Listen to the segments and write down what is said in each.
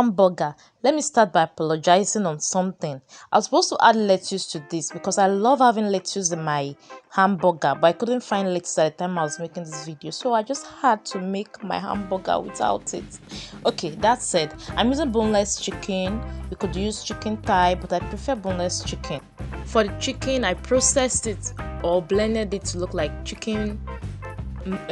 hamburger. Let me start by apologizing on something. I was supposed to add lettuce to this because I love having lettuce in my hamburger, but I couldn't find lettuce at the time I was making this video, so I just had to make my hamburger without it. Okay, that said, I'm using boneless chicken. You could use chicken thigh, but I prefer boneless chicken. For the chicken, I processed it or blended it to look like chicken,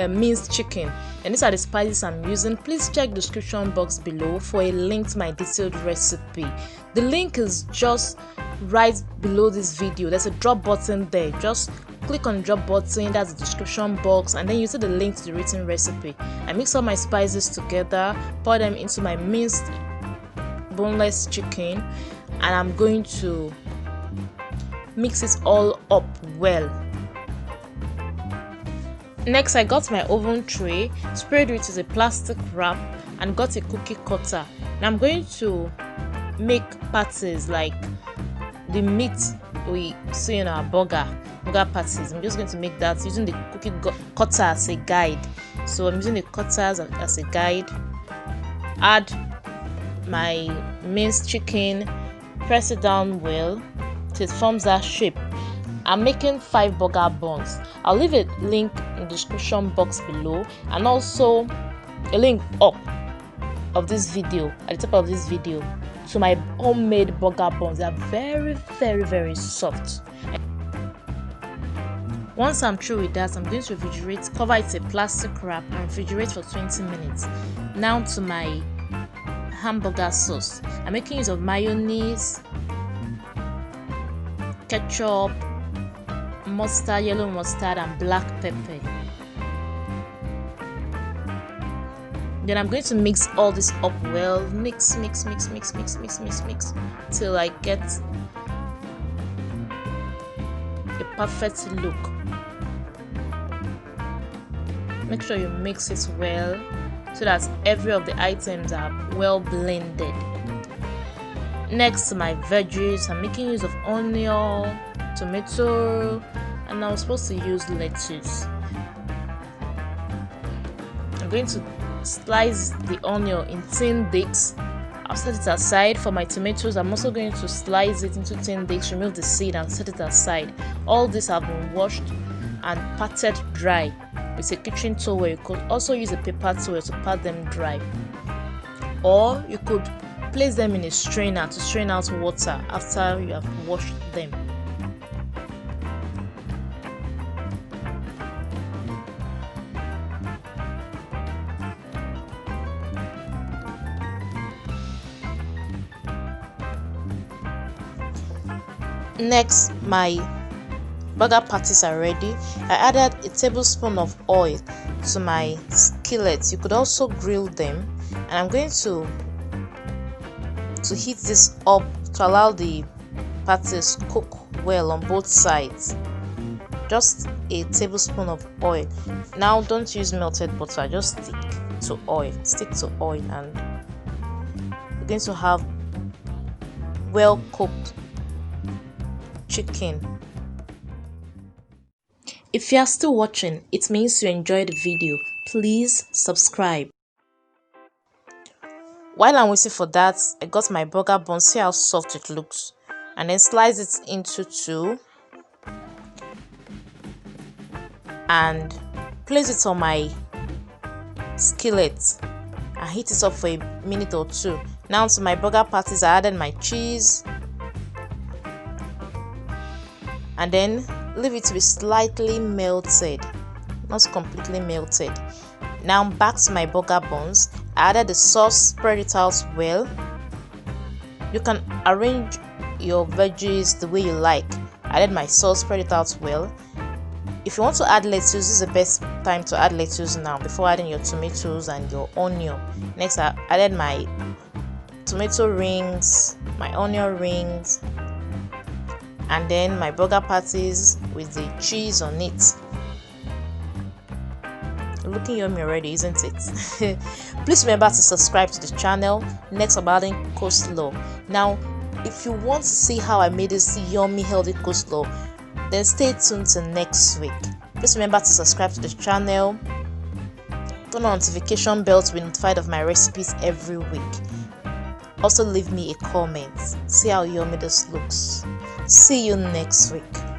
minced chicken, and these are the spices I'm using. Please check the description box below for a link to my detailed recipe. The link is just right below this video. There's a drop button there. Just click on the drop button, that's the description box, and then you see the link to the written recipe. I mix all my spices together, pour them into my minced boneless chicken, and I'm going to mix it all up well. Next, I got my oven tray, sprayed it with a plastic wrap, and got a cookie cutter. Now I'm going to make patties like the meat we see in our burger patties. I'm just going to make that using the cookie cutter as a guide. So I'm using the cutters as a guide. Add my minced chicken, press it down well till it forms that shape. I'm making 5 burger buns. I'll leave a link in the description box below, and also a link up of this video, at the top of this video, to my homemade burger buns. They are very, very, very soft. Once I'm through with that, I'm going to refrigerate, cover it in a plastic wrap, and refrigerate for 20 minutes. Now to my hamburger sauce. I'm making use of mayonnaise, ketchup, mustard, yellow mustard, and black pepper. Then I'm going to mix all this up well. Mix till I get a perfect look. Make sure you mix it well so that every of the items are well blended. Next, my veggies. I'm making use of onion, tomato, and I'm supposed to use lettuce. I'm going to slice the onion in thin discs. I'll set it aside. For my tomatoes, I'm also going to slice it into thin discs, remove the seed, and set it aside. All these have been washed and patted dry with a kitchen towel. You could also use a paper towel to pat them dry, or you could place them in a strainer to strain out water after you have washed them. Next, my burger patties are ready. I added a tablespoon of oil to my skillet. You could also grill them, and I'm going to heat this up to allow the patties cook well on both sides. Just a tablespoon of oil. Now don't use melted butter, just stick to oil, and we're going to have well cooked chicken. If you are still watching, it means you enjoyed the video. Please subscribe. While I'm waiting for that, I got my burger bun. See how soft it looks, and then slice it into 2 and place it on my skillet and heat it up for a minute or 2. Now to my burger patties, I added my cheese and then leave it to be slightly melted, not completely melted. Now back to my burger buns. I added the sauce, spread it out well. You can arrange your veggies the way you like. I added my sauce, spread it out well. If you want to add lettuce, this is the best time to add lettuce now, before adding your tomatoes and your onion. Next, I added my tomato rings, my onion rings, and then my burger patties with the cheese on it. Looking yummy already, isn't it? Please remember to subscribe to the channel. Next, I'm adding coleslaw. Now, if you want to see how I made this yummy healthy coleslaw, then stay tuned till next week. Please remember to subscribe to the channel, turn on notification bell to be notified of my recipes every week. Also leave me a comment. See how yummy this looks. See you next week.